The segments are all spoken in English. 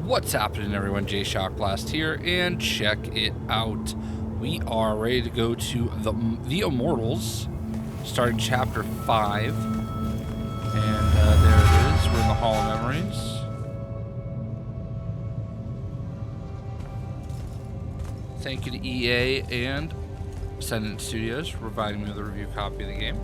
What's happening, everyone? JayShockblast here, and check it out. We are ready to go to the Immortals, starting Chapter 5. And there it is. We're in the Hall of Memories. Thank you to EA and Ascendant Studios for providing me with a review copy of the game.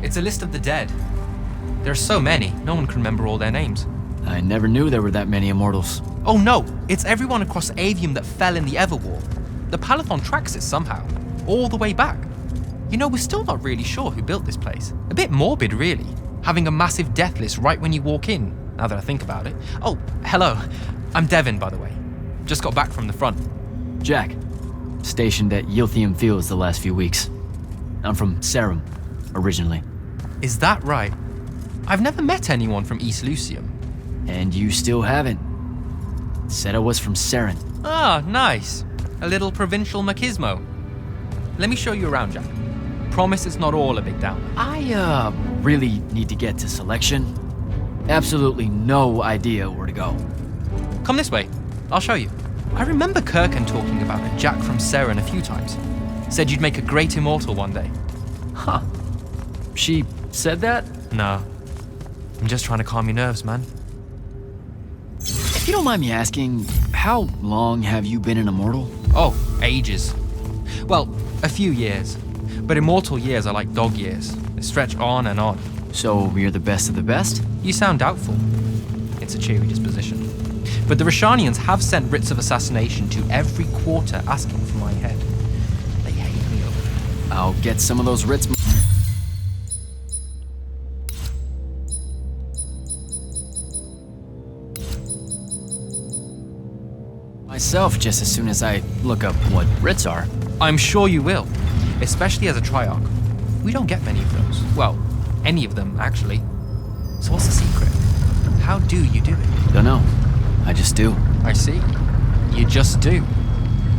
It's a list of the dead. There are so many, no one can remember all their names. I never knew there were that many Immortals. Oh no, it's everyone across Aveum that fell in the Everwar. The Palathon tracks it somehow, all the way back. You know, we're still not really sure who built this place. A bit morbid, really, having a massive death list right when you walk in, now that I think about it. Oh, hello. I'm Devin, by the way. Just got back from the front. Jack, stationed at Yilthium Fields the last few weeks. I'm from Serum, originally. Is that right? I've never met anyone from East Lucium. And you still haven't. Said I was from Seren. Ah, nice. A little provincial machismo. Let me show you around, Jack. Promise it's not all a big downer. I, really need to get to Selection. Absolutely no idea where to go. Come this way. I'll show you. I remember Kirkan talking about a Jack from Seren a few times. Said you'd make a great immortal one day. Huh. She said that? No. I'm just trying to calm your nerves, man. If you don't mind me asking, how long have you been an Immortal? Oh, ages. Well, a few years. But immortal years are like dog years. They stretch on and on. So you're the best of the best? You sound doubtful. It's a cheery disposition. But the Rashanians have sent writs of assassination to every quarter asking for my head. They hate me over it. I'll get some of those writs. Myself just as soon as I look up what writs are. I'm sure you will, especially as a Triarch. We don't get many of those. Well, any of them, actually. So what's the secret? How do you do it? Dunno. I just do. I see. You just do.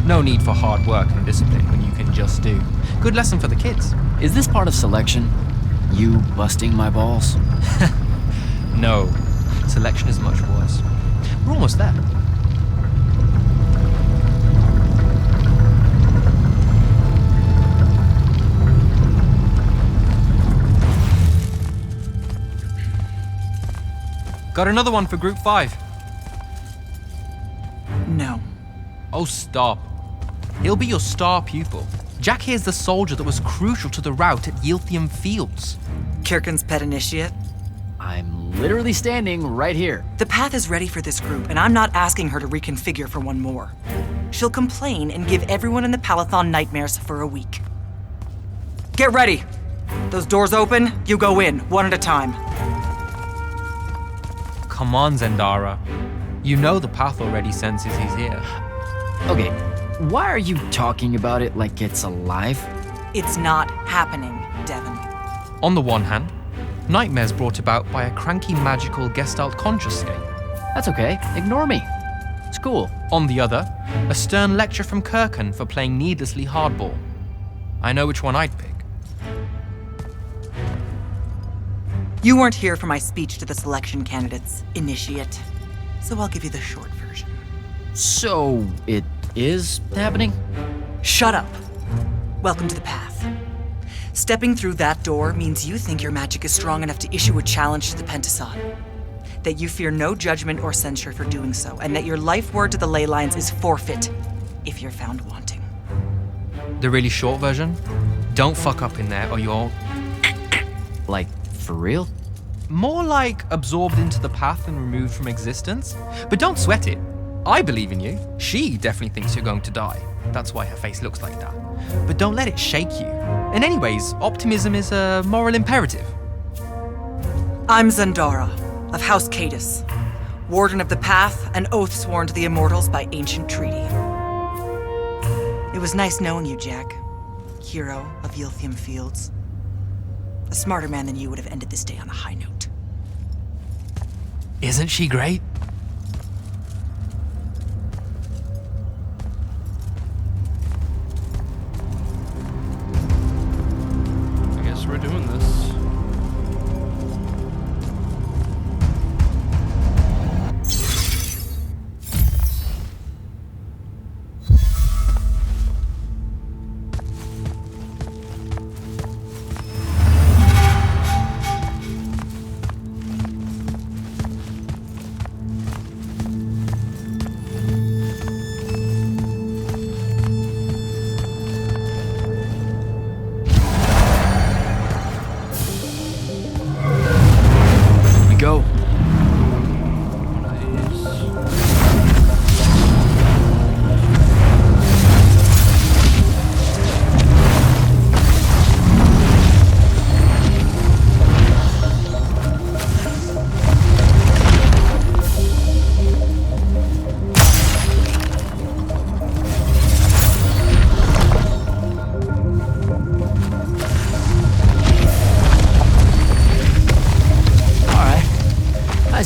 No need for hard work and discipline when you can just do. Good lesson for the kids. Is this part of Selection? You busting my balls? No. Selection is much worse. We're almost there. Got another one for Group 5. No. Oh, stop. He'll be your star pupil. Jack here's the soldier that was crucial to the rout at Yilthium Fields. Kirkan's pet initiate? I'm literally standing right here. The path is ready for this group, and I'm not asking her to reconfigure for one more. She'll complain and give everyone in the Palathon nightmares for a week. Get ready! Those doors open, you go in, one at a time. Come on, Zendara. You know the path already senses he's here. Okay, why are you talking about it like it's alive? It's not happening, Devin. On the one hand, nightmares brought about by a cranky magical Gestalt conscious state. That's okay, ignore me. It's cool. On the other, a stern lecture from Kirkan for playing needlessly hardball. I know which one I'd pick. You weren't here for my speech to the selection candidates, initiate. So I'll give you the short version. So, it is happening? Shut up. Welcome to the path. Stepping through that door means you think your magic is strong enough to issue a challenge to the Pentason. That you fear no judgment or censure for doing so, and that your life word to the ley lines is forfeit if you're found wanting. The really short version? Don't fuck up in there or you're... Like, for real? More like absorbed into the path and removed from existence. But don't sweat it. I believe in you. She definitely thinks you're going to die. That's why her face looks like that. But don't let it shake you. And anyways, optimism is a moral imperative. I'm Zendara, of House Cadus, Warden of the Path, and oath sworn to the Immortals by ancient treaty. It was nice knowing you, Jack. Hero of Yilthium Fields. A smarter man than you would have ended this day on a high note. Isn't she great?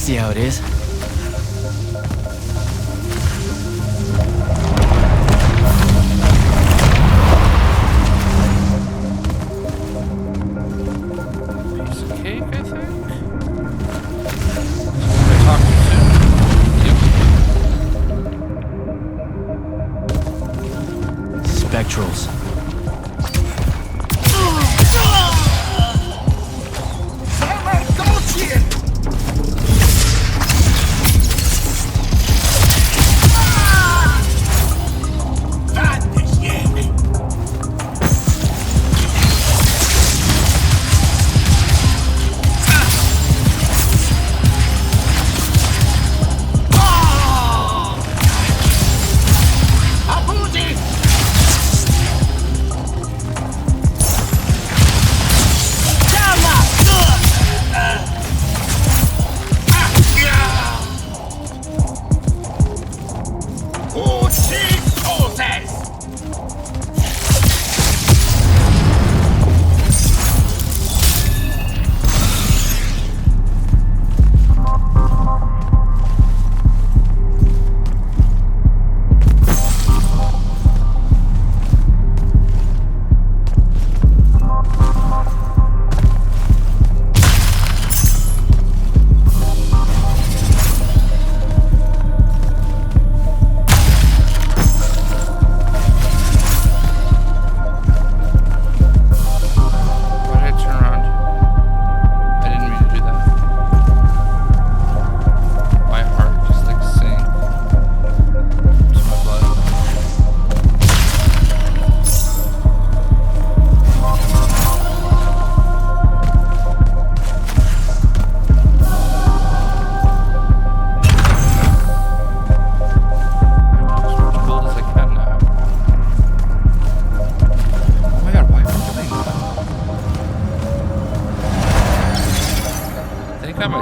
see how it is. Piece of cake, I think. Am I talking to? Yep. Spectrals.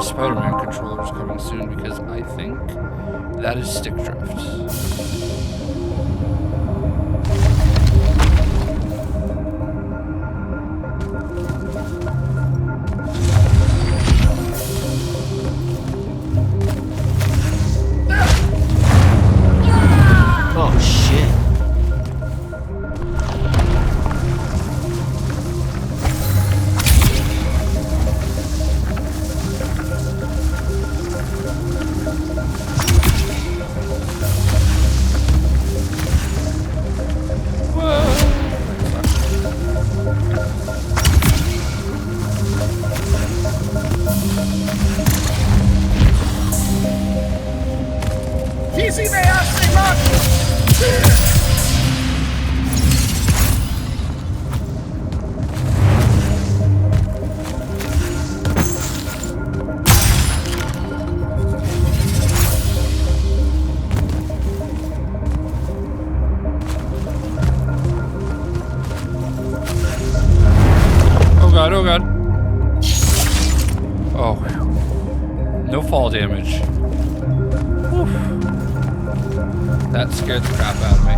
Spider-Man controllers coming soon because I think that is stick drift. Oh shit. Oh god. Oh. No fall damage. Whew. That scared the crap out of me.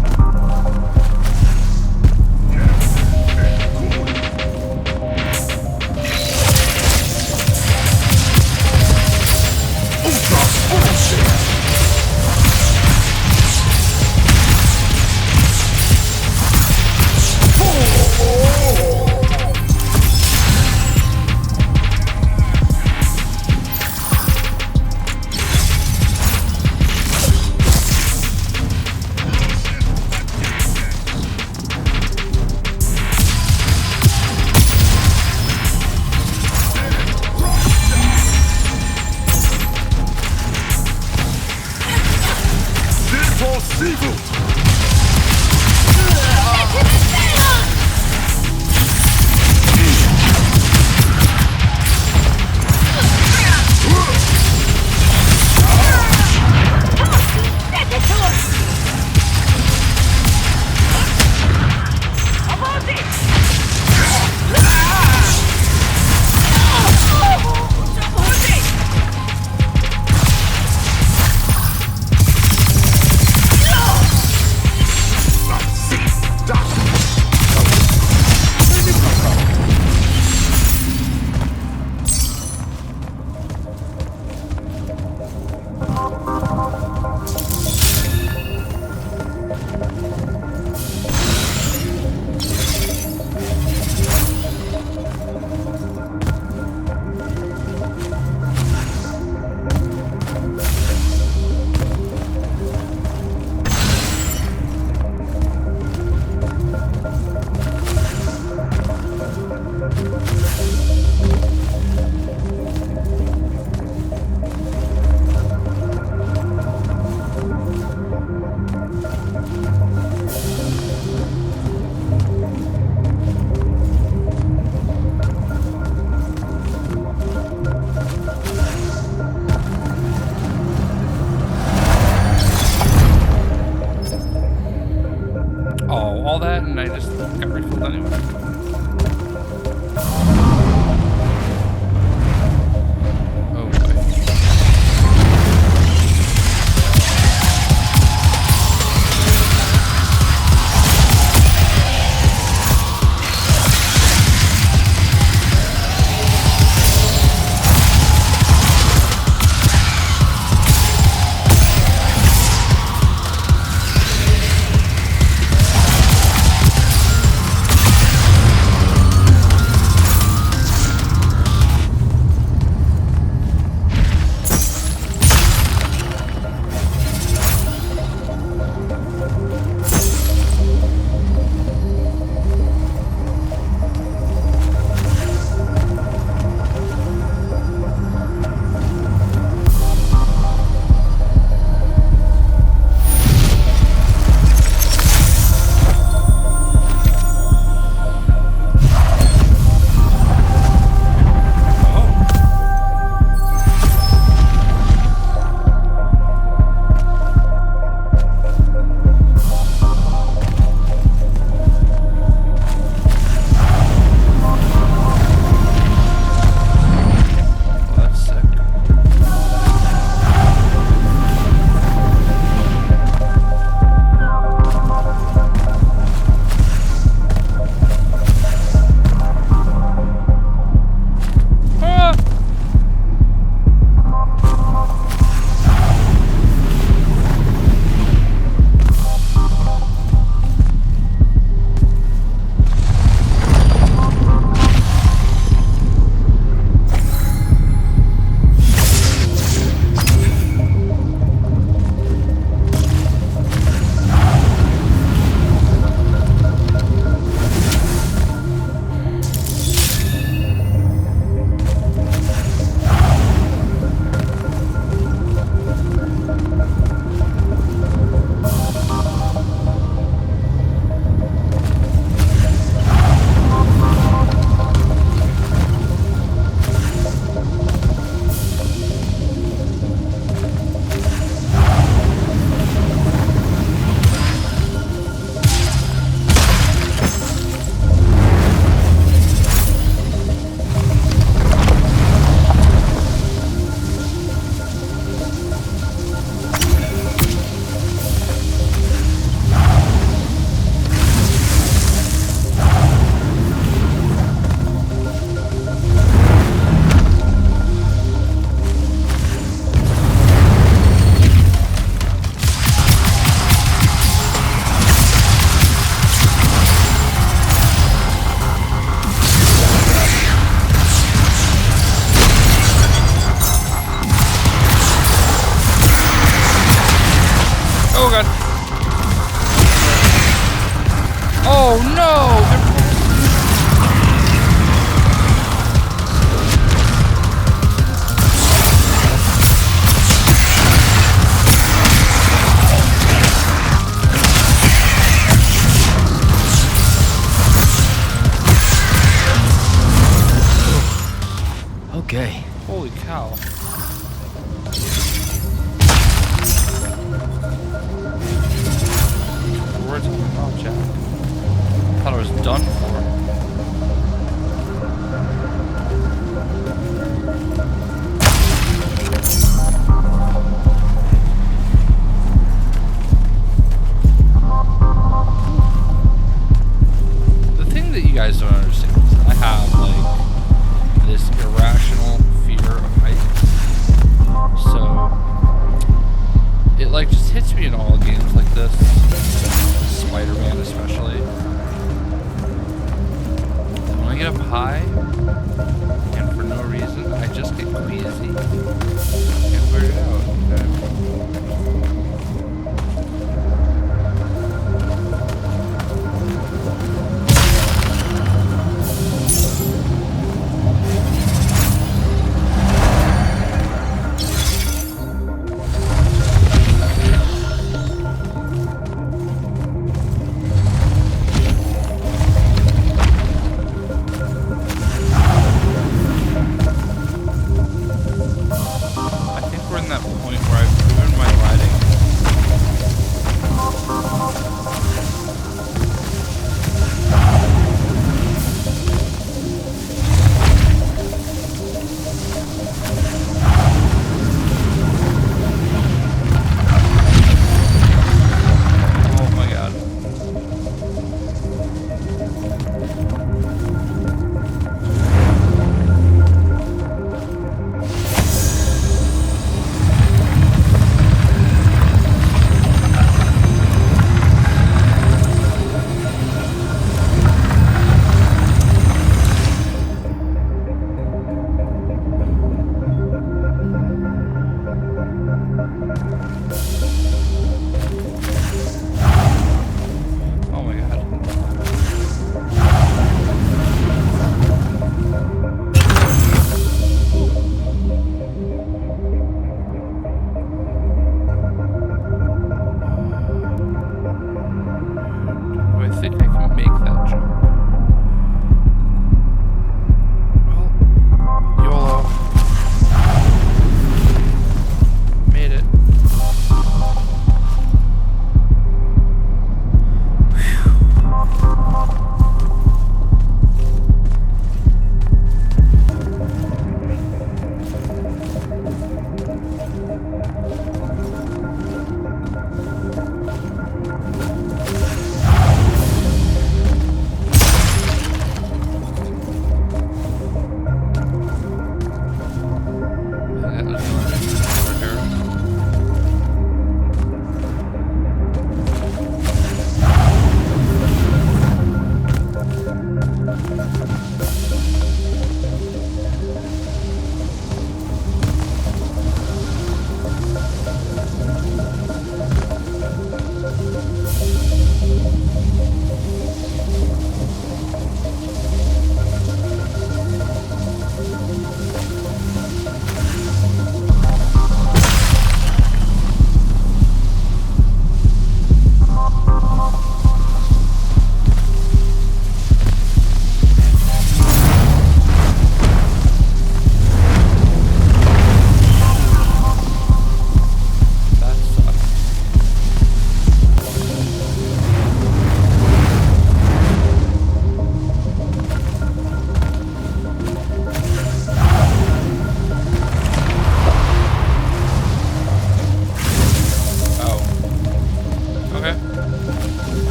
in all games like this. Spider-Man especially. When I get up high, and for no reason, I just get queasy. Can't wear it out.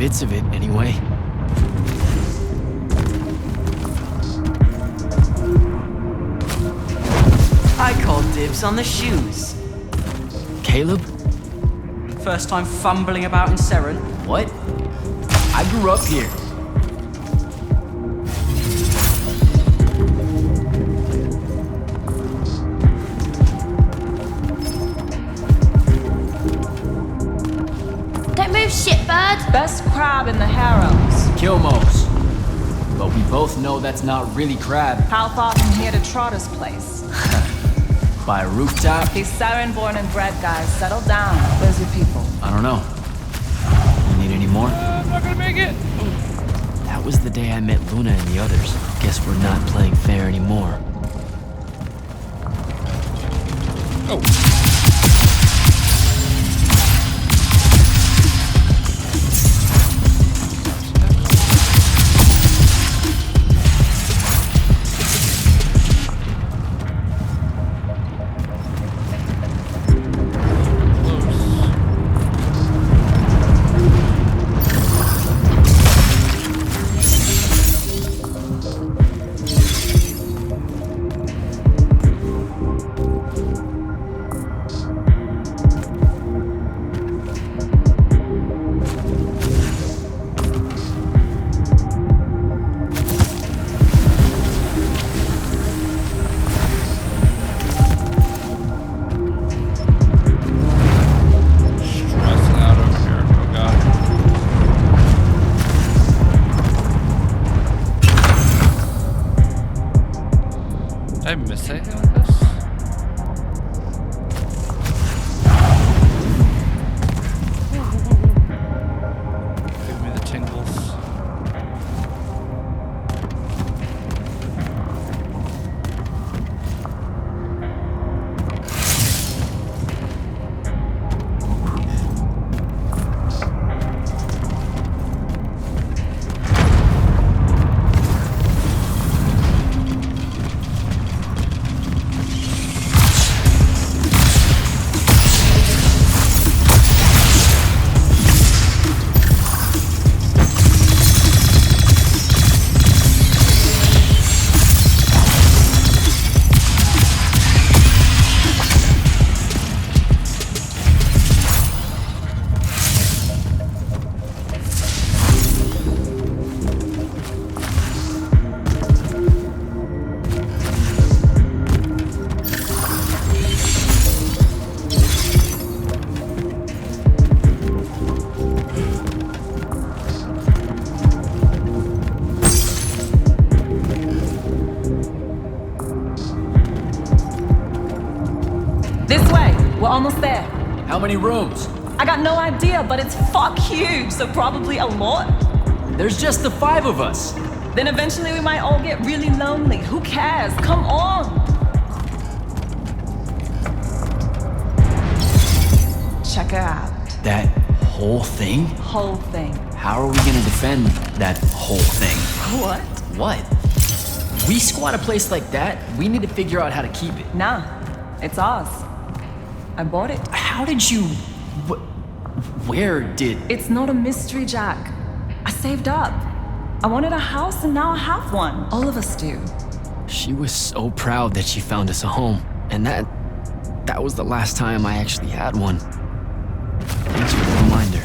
bits of it, anyway. I call dibs on the shoes. Caleb? First time fumbling about in Seren? What? I grew up here. Don't move, shitbird! Best crab in the harems. Kill most. But we both know that's not really Crab. How far from here to Trotter's place? By a rooftop? He's Siren-born and bred, guys. Settle down. Where's your people? I don't know. You need any more? I'm not gonna make it. That was the day I met Luna and the others. Guess we're not playing fair anymore. Oh. Did I miss anything with this? Give me the tingles. We're almost there. How many rooms? I got no idea, but it's fuck huge, so probably a lot. There's just the 5 of us. Then eventually we might all get really lonely. Who cares? Come on! Check her out. That whole thing? Whole thing. How are we gonna defend that whole thing? What? What? We squat a place like that, we need to figure out how to keep it. Nah, it's ours. I bought it. How did you... Where did... It's not a mystery, Jack. I saved up. I wanted a house and now I have one. All of us do. She was so proud that she found us a home. And that was the last time I actually had one. Thanks for the reminder.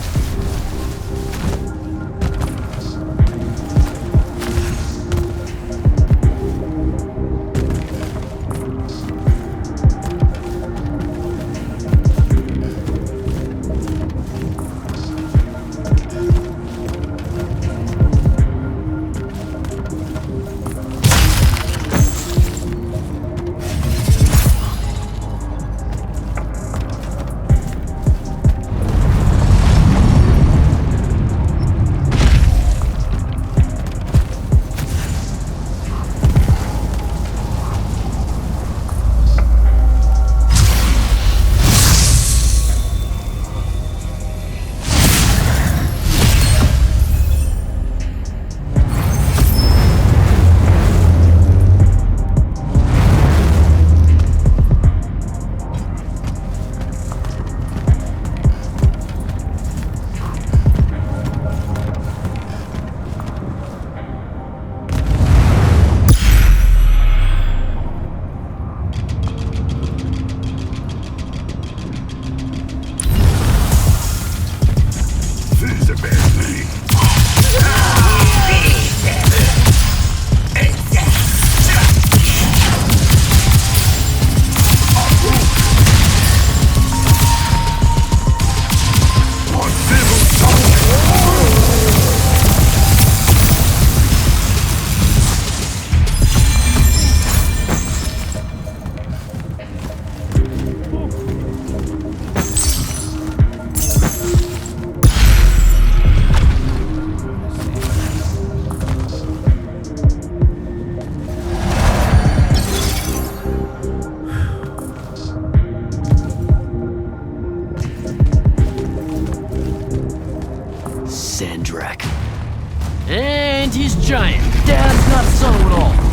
90s giant. Dad's not so at all.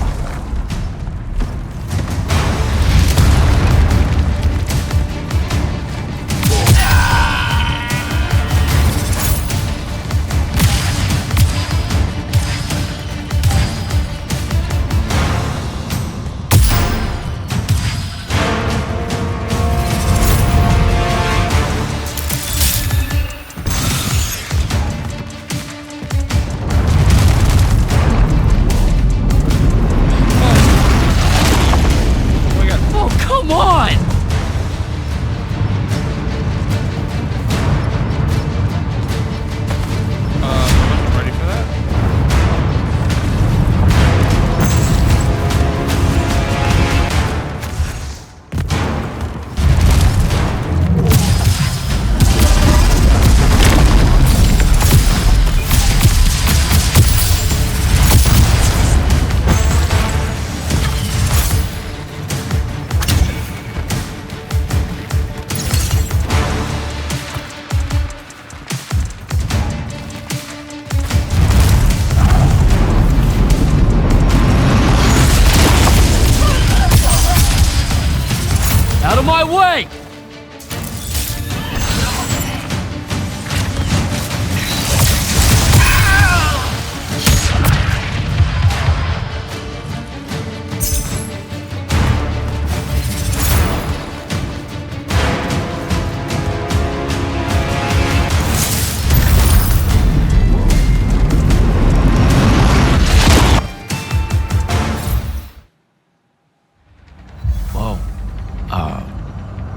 Out of my way!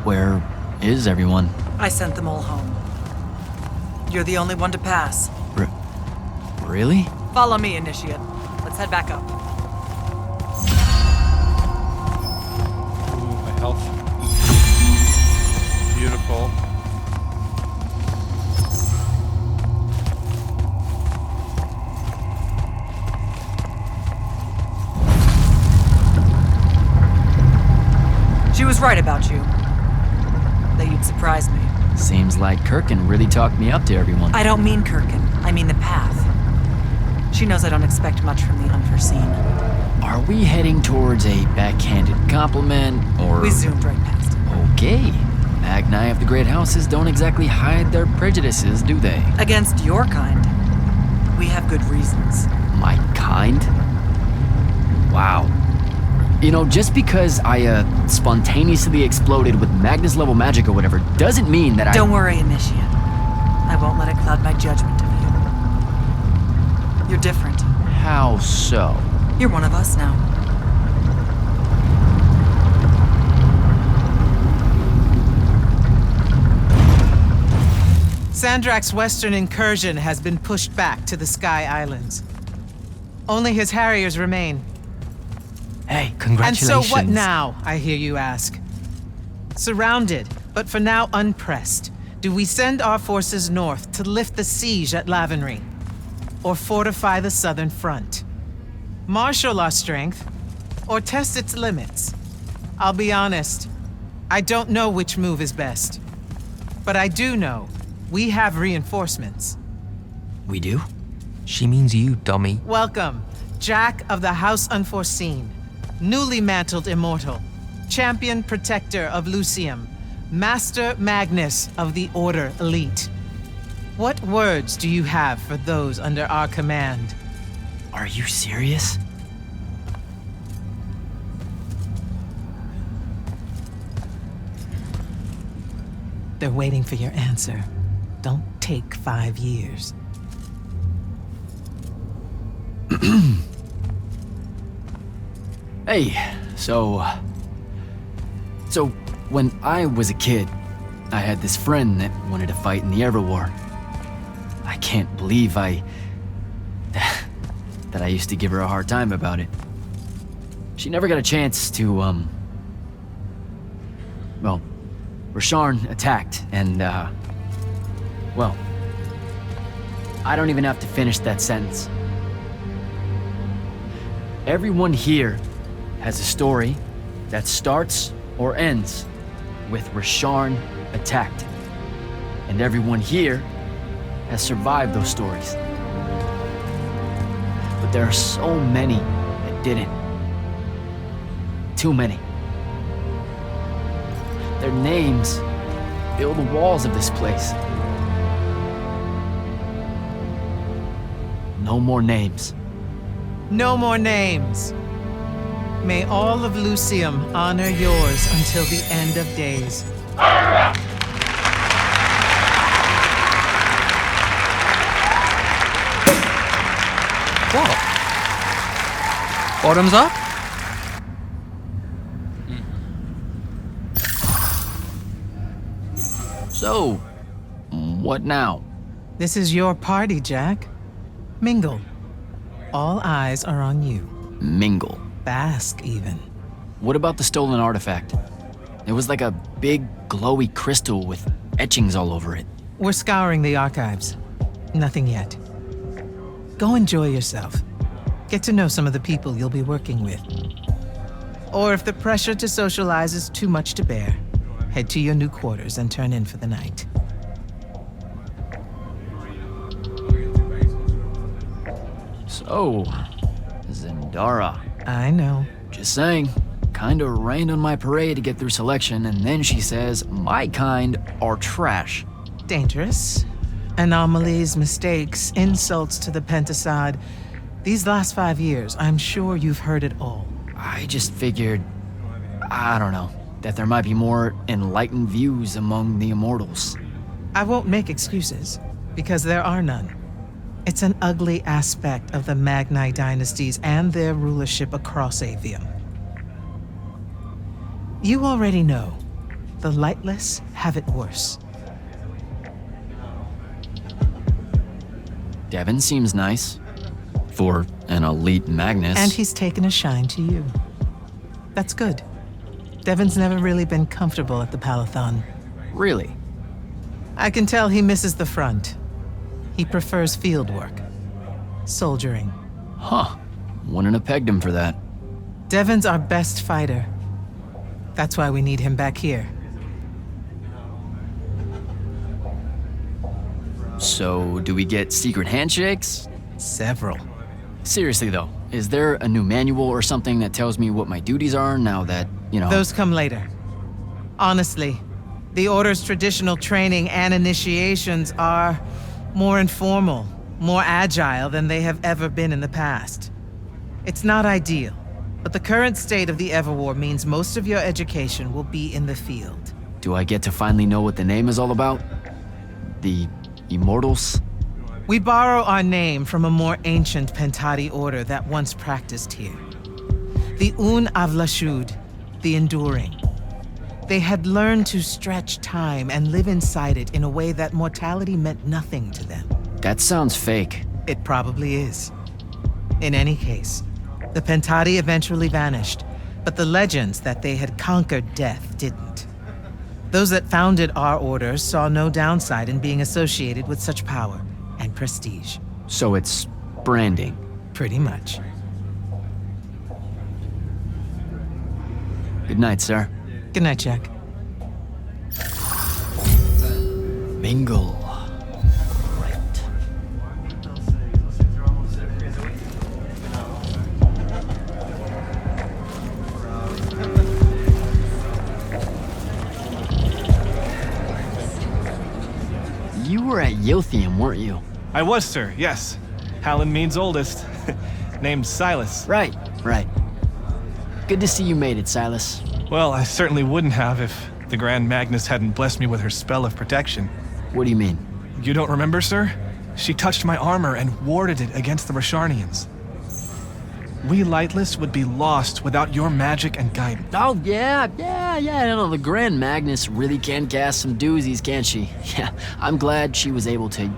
Where is everyone? I sent them all home. You're the only one to pass. Really? Follow me, Initiate. Let's head back up. Ooh, my health. Beautiful. She was right about you. That you'd surprise me. Seems like Kirkin really talked me up to everyone. I don't mean Kirkin. I mean the path. She knows I don't expect much from the unforeseen. Are we heading towards a backhanded compliment, or... We zoomed right past it. Okay. Magni of the Great Houses don't exactly hide their prejudices, do they? Against your kind, we have good reasons. My kind? Wow. You know, just because I, spontaneously exploded with Magnus-level magic or whatever, doesn't mean that Don't worry, Initiate. I won't let it cloud my judgment of you. You're different. How so? You're one of us now. Sandrak's western incursion has been pushed back to the Sky Islands. Only his Harriers remain. Hey, And congratulations. so what now, I hear you ask? Surrounded, but for now unpressed, do we send our forces north to lift the siege at Lavenry? Or fortify the southern front? Marshal our strength, or test its limits? I'll be honest, I don't know which move is best. But I do know we have reinforcements. We do? She means you, dummy. Welcome, Jack of the House Unforeseen, newly mantled immortal, champion protector of Lucium, Master Magnus of the Order Elite. What words do you have for those under our command? Are you serious? They're waiting for your answer. Don't take 5 years. Hey, so when I was a kid, I had this friend that wanted to fight in the Everwar. I can't believe that I used to give her a hard time about it. She never got a chance to, well, Rasharn attacked, and, well, I don't even have to finish that sentence. Everyone here has a story that starts or ends with Rasharn attacked. And everyone here has survived those stories. but there are so many that didn't. Too many. Their names fill the walls of this place. No more names. No more names. May all of Lucium honor yours until the end of days. What? Bottoms up? So, what now? This is your party, Jack. Mingle. All eyes are on you. Mingle. Bask, even. What about the stolen artifact? It was like a big, glowy crystal with etchings all over it. We're scouring the archives. Nothing yet. Go enjoy yourself. Get to know some of the people you'll be working with. Or if the pressure to socialize is too much to bear, head to your new quarters and turn in for the night. So, Zendara. I know. Just saying. Kinda rained on my parade to get through selection, and then she says my kind are trash. Dangerous. Anomalies, mistakes, insults to the Pentasod. These last 5 years, I'm sure you've heard it all. I just figured, I don't know, that there might be more enlightened views among the Immortals. I won't make excuses, because there are none. It's an ugly aspect of the Magni dynasties and their rulership across Aveum. You already know, the lightless have it worse. Devin seems nice. For an elite Magnus. And he's taken a shine to you. That's good. Devon's never really been comfortable at the Palathon. Really? I can tell he misses the front. He prefers field work. Soldiering. Huh. Wouldn't have pegged him for that. Devon's our best fighter. That's why we need him back here. So, do we get secret handshakes? Several. Seriously though, is there a new manual or something that tells me what my duties are now that, you know... Those come later. Honestly, the Order's traditional training and initiations are more informal, more agile than they have ever been in the past. It's not ideal, but the current state of the Everwar means most of your education will be in the field. Do I get to finally know what the name is all about? The Immortals? We borrow our name from a more ancient Pentati order that once practiced here. The Un Avlashud, the Enduring. They had learned to stretch time and live inside it in a way that mortality meant nothing to them. That sounds fake. It probably is. In any case, the Pentati eventually vanished, but the legends that they had conquered death didn't. Those that founded our order saw no downside in being associated with such power and prestige. So it's branding. Pretty much. Good night, sir. Good night, Jack. Mingle. Right. You were at Yothium, weren't you? I was, sir, yes. Hallen Mead's oldest. Named Silas. Right. Good to see you made it, Silas. Well, I certainly wouldn't have if the Grand Magnus hadn't blessed me with her spell of protection. What do you mean? You don't remember, sir? She touched my armor and warded it against the Rasharnians. We Lightless would be lost without your magic and guidance. Oh, yeah. The Grand Magnus really can cast some doozies, can't she? Yeah, I'm glad she was able to,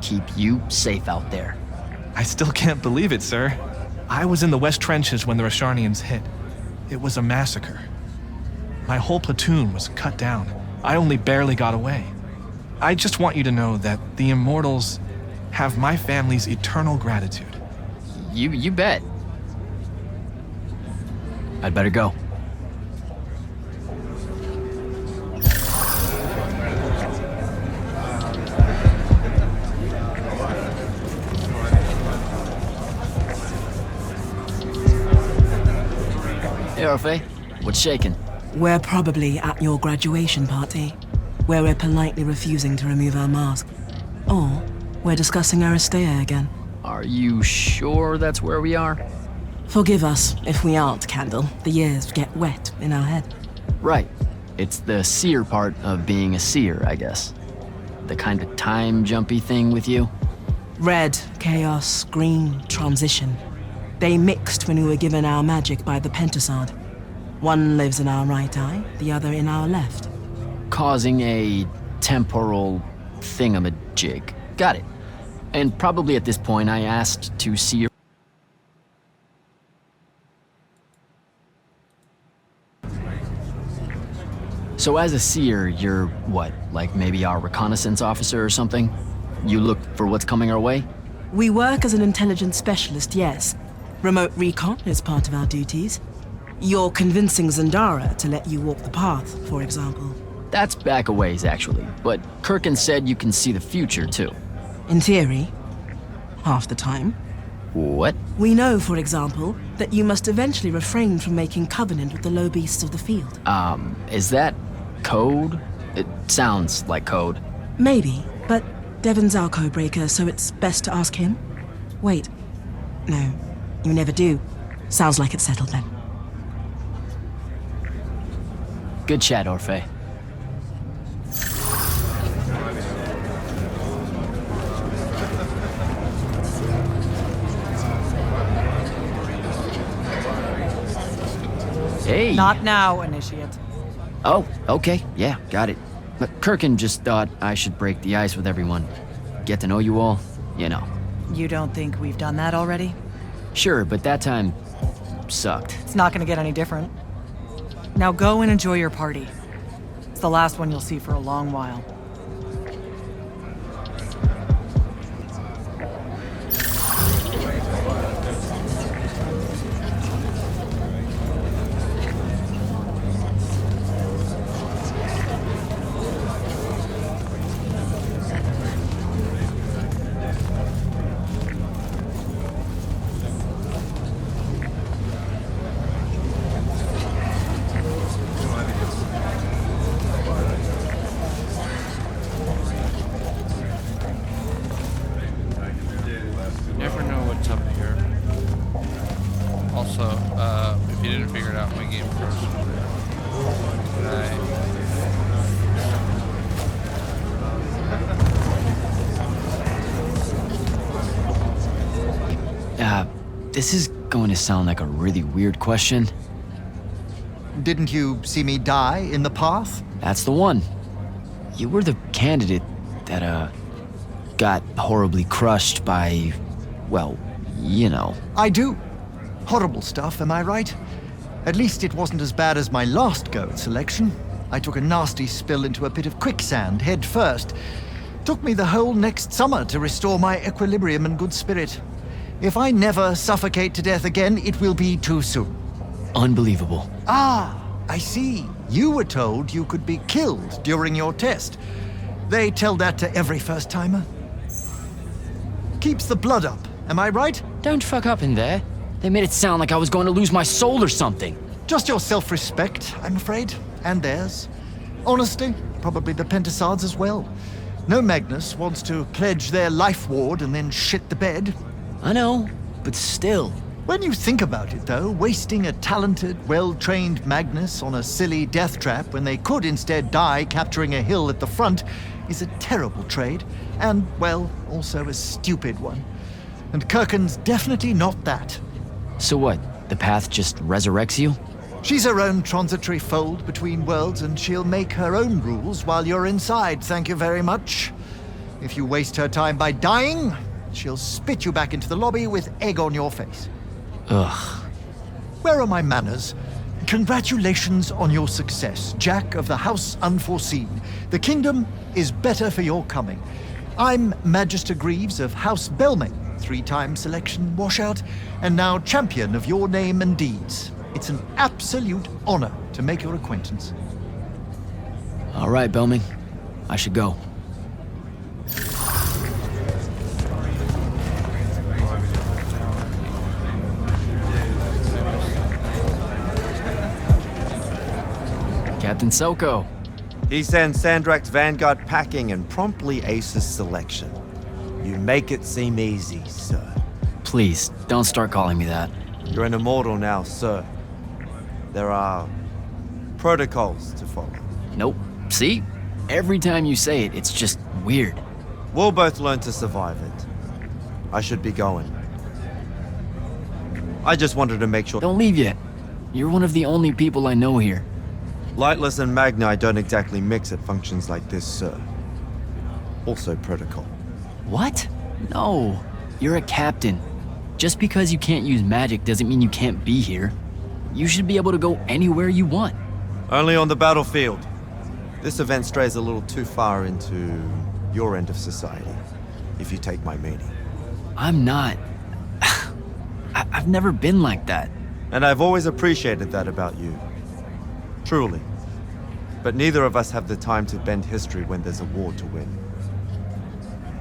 keep you safe out there. I still can't believe it, sir. I was in the West Trenches when the Rasharnians hit. It was a massacre. My whole platoon was cut down. I only barely got away. I just want you to know that the Immortals have my family's eternal gratitude. You bet. I'd better go. Hey, Orphe. What's shaking? We're probably at your graduation party, where we're politely refusing to remove our mask. Or we're discussing Aristea again. Are you sure that's where we are? Forgive us if we aren't, Candle. The years get wet in our head. Right. It's the seer part of being a seer, I guess. The kind of time-jumpy thing with you. Red, chaos, green, transition. They mixed when we were given our magic by the Pentasod. One lives in our right eye, the other in our left. Causing a temporal thingamajig. Got it. And probably at this point I asked to see your... So as a seer, you're what, like maybe our reconnaissance officer or something? You look for what's coming our way? We work as an intelligence specialist, yes. Remote recon is part of our duties. You're convincing Zendara to let you walk the path, for example. That's back a ways, actually. But Kirkin said you can see the future, too. In theory. Half the time. What? We know, for example, that you must eventually refrain from making covenant with the low beasts of the field. Is that code? It sounds like code. Maybe, but Devon's our codebreaker, so it's best to ask him. Wait. No, you never do. Sounds like it's settled then. Good chat, Orphe. Hey! Not now, Initiate. Oh, okay, yeah, got it. But Kirkin just thought I should break the ice with everyone. Get to know you all, you know. You don't think we've done that already? Sure, but that time sucked. It's not gonna get any different. Now go and enjoy your party. It's the last one you'll see for a long while. Never know what's up here. Also, if you didn't figure it out, my game froze. This is going to sound like a really weird question. Didn't you see me die in the path? That's the one. You were the candidate that, got horribly crushed by, well, you know. I do. Horrible stuff, am I right? At least it wasn't as bad as my last go at selection. I took a nasty spill into a pit of quicksand head first. Took me the whole next summer to restore my equilibrium and good spirit. If I never suffocate to death again, it will be too soon. Unbelievable. Ah, I see. You were told you could be killed during your test. They tell that to every first-timer. Keeps the blood up, am I right? Don't fuck up in there. They made it sound like I was going to lose my soul or something. Just your self-respect, I'm afraid, and theirs. Honestly, probably the Pentasod's as well. No Magnus wants to pledge their life ward and then shit the bed. I know, but still. When you think about it, though, wasting a talented, well-trained Magnus on a silly death trap when they could instead die capturing a hill at the front is a terrible trade, and, well, also a stupid one. And Kirkin's definitely not that. So what, the path just resurrects you? She's her own transitory fold between worlds, and she'll make her own rules while you're inside, thank you very much. If you waste her time by dying, she'll spit you back into the lobby with egg on your face. Ugh. Where are my manners? Congratulations on your success, Jack of the House Unforeseen. The kingdom is better for your coming. I'm Magister Greaves of House Belmane, 3-time selection washout, and now champion of your name and deeds. It's an absolute honor to make your acquaintance. All right, Belmane. I should go. Captain Soko. He sends Sandrak's vanguard packing and promptly aces selection. You make it seem easy, sir. Please, don't start calling me that. You're an immortal now, sir. There are protocols to follow. Nope. See? Every time you say it, it's just weird. We'll both learn to survive it. I should be going. I just wanted to make sure... Don't leave yet. You're one of the only people I know here. Lightless and Magni don't exactly mix at functions like this, sir. Also protocol. What? No. You're a captain. Just because you can't use magic doesn't mean you can't be here. You should be able to go anywhere you want. Only on the battlefield. This event strays a little too far into your end of society, if you take my meaning. I'm not. I've never been like that. And I've always appreciated that about you. Truly. But neither of us have the time to bend history when there's a war to win.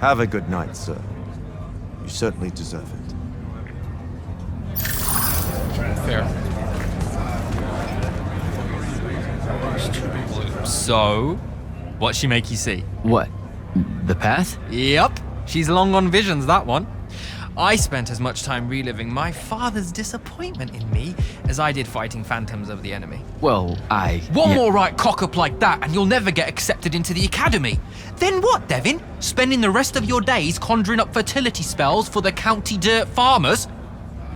Have a good night, sir. You certainly deserve it. Fair. So, what'd she make you see? What? The path? Yep, she's long on visions, that one. I spent as much time reliving my father's disappointment in me as I did fighting phantoms of the enemy. Well, One more right cock-up like that and you'll never get accepted into the academy. Then what, Devin? Spending the rest of your days conjuring up fertility spells for the county dirt farmers?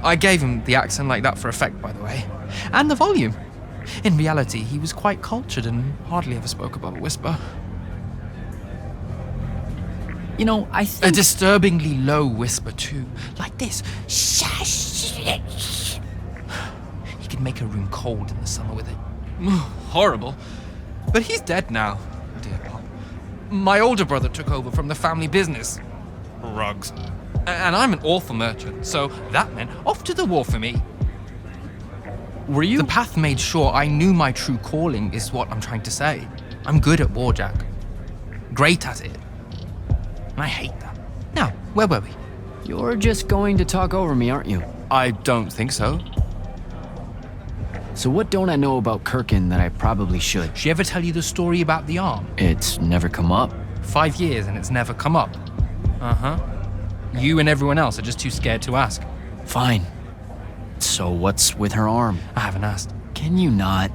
I gave him the accent like that for effect, by the way. And the volume. In reality, he was quite cultured and hardly ever spoke above a whisper. You know, I think... A disturbingly low whisper, too. Like this. He could make a room cold in the summer with it. Horrible. But he's dead now, dear Pop. My older brother took over from the family business. Rugs. And I'm an awful merchant, so that meant off to the war for me. Were you? The path made sure I knew my true calling is what I'm trying to say. I'm good at war, Jack. Great at it. And I hate that. Now, where were we? You're just going to talk over me, aren't you? I don't think so. So what don't I know about Kirkin that I probably should? She ever tell you the story about the arm? It's never come up. 5 years and it's never come up. Uh-huh. You and everyone else are just too scared to ask. Fine. So what's with her arm? I haven't asked. Can you not?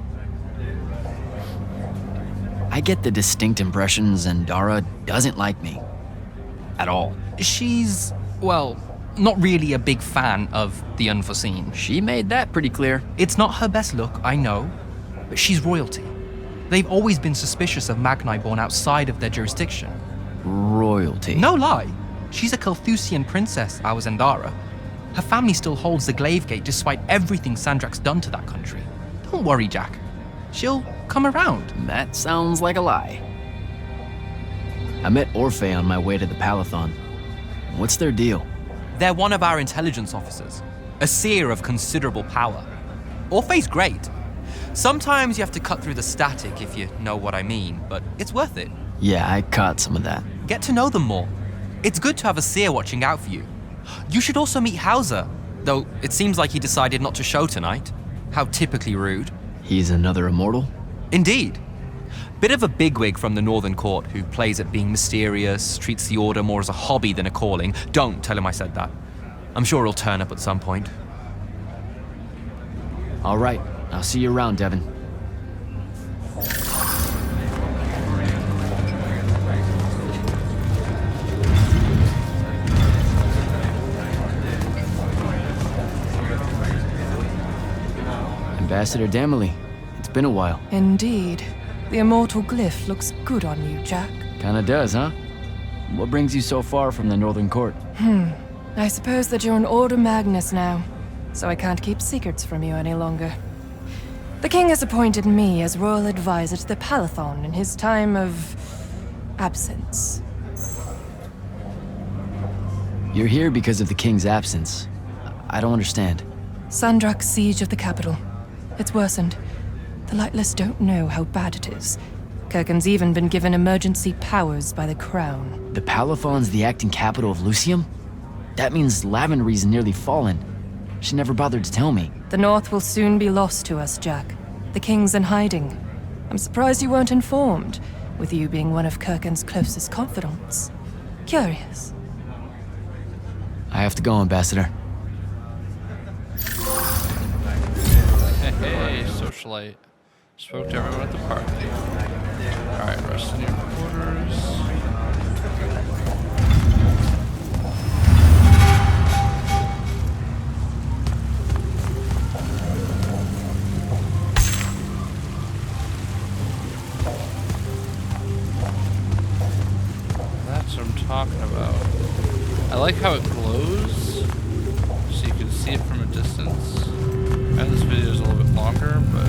I get the distinct impression Zendara doesn't like me. At all. She's, well, not really a big fan of the unforeseen. She made that pretty clear. It's not her best look, I know, but she's royalty. They've always been suspicious of Magni born outside of their jurisdiction. Royalty? No lie. She's a Carthusian princess, our Zendara. Her family still holds the Glaive Gate despite everything Sandrak's done to that country. Don't worry, Jack. She'll come around. That sounds like a lie. I met Orphe on my way to the Palathon. What's their deal? They're one of our intelligence officers, a seer of considerable power. Orphe's great. Sometimes you have to cut through the static if you know what I mean, but it's worth it. Yeah, I caught some of that. Get to know them more. It's good to have a seer watching out for you. You should also meet Hauser, though it seems like he decided not to show tonight. How typically rude. He's another immortal? Indeed. Bit of a bigwig from the Northern Court who plays at being mysterious, treats the Order more as a hobby than a calling. Don't tell him I said that. I'm sure he'll turn up at some point. All right, I'll see you around, Devin. Ambassador Damley, it's been a while. Indeed. The immortal glyph looks good on you, Jack. Kinda does, huh? What brings you so far from the Northern Court? I suppose that you're an Order Magnus now, so I can't keep secrets from you any longer. The king has appointed me as royal advisor to the Palathon in his time of absence. You're here because of the king's absence. I don't understand. Sandrak's siege of the capital. It's worsened. The Lightless don't know how bad it is. Kirkin's even been given emergency powers by the crown. The Palathon's the acting capital of Lucium? That means Lavenry's nearly fallen. She never bothered to tell me. The North will soon be lost to us, Jack. The king's in hiding. I'm surprised you weren't informed, with you being one of Kirkin's closest confidants. Curious. I have to go, Ambassador. Hey, socialite. Spoke to everyone at the party. Alright, rest in your quarters. That's what I'm talking about. I like how it glows, so you can see it from a distance. And this video is a little bit longer, but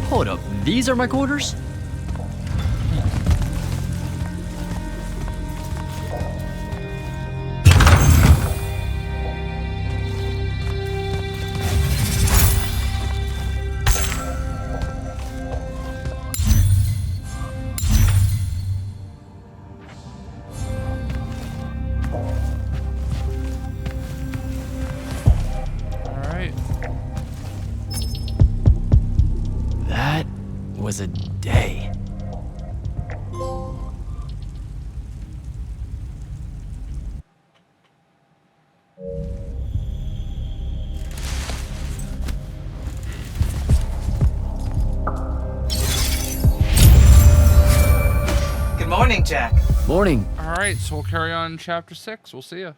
Hold up, these are my quarters? Was a day. Good morning, Jack. Morning. alright, so we'll carry on chapter 6. We'll see ya.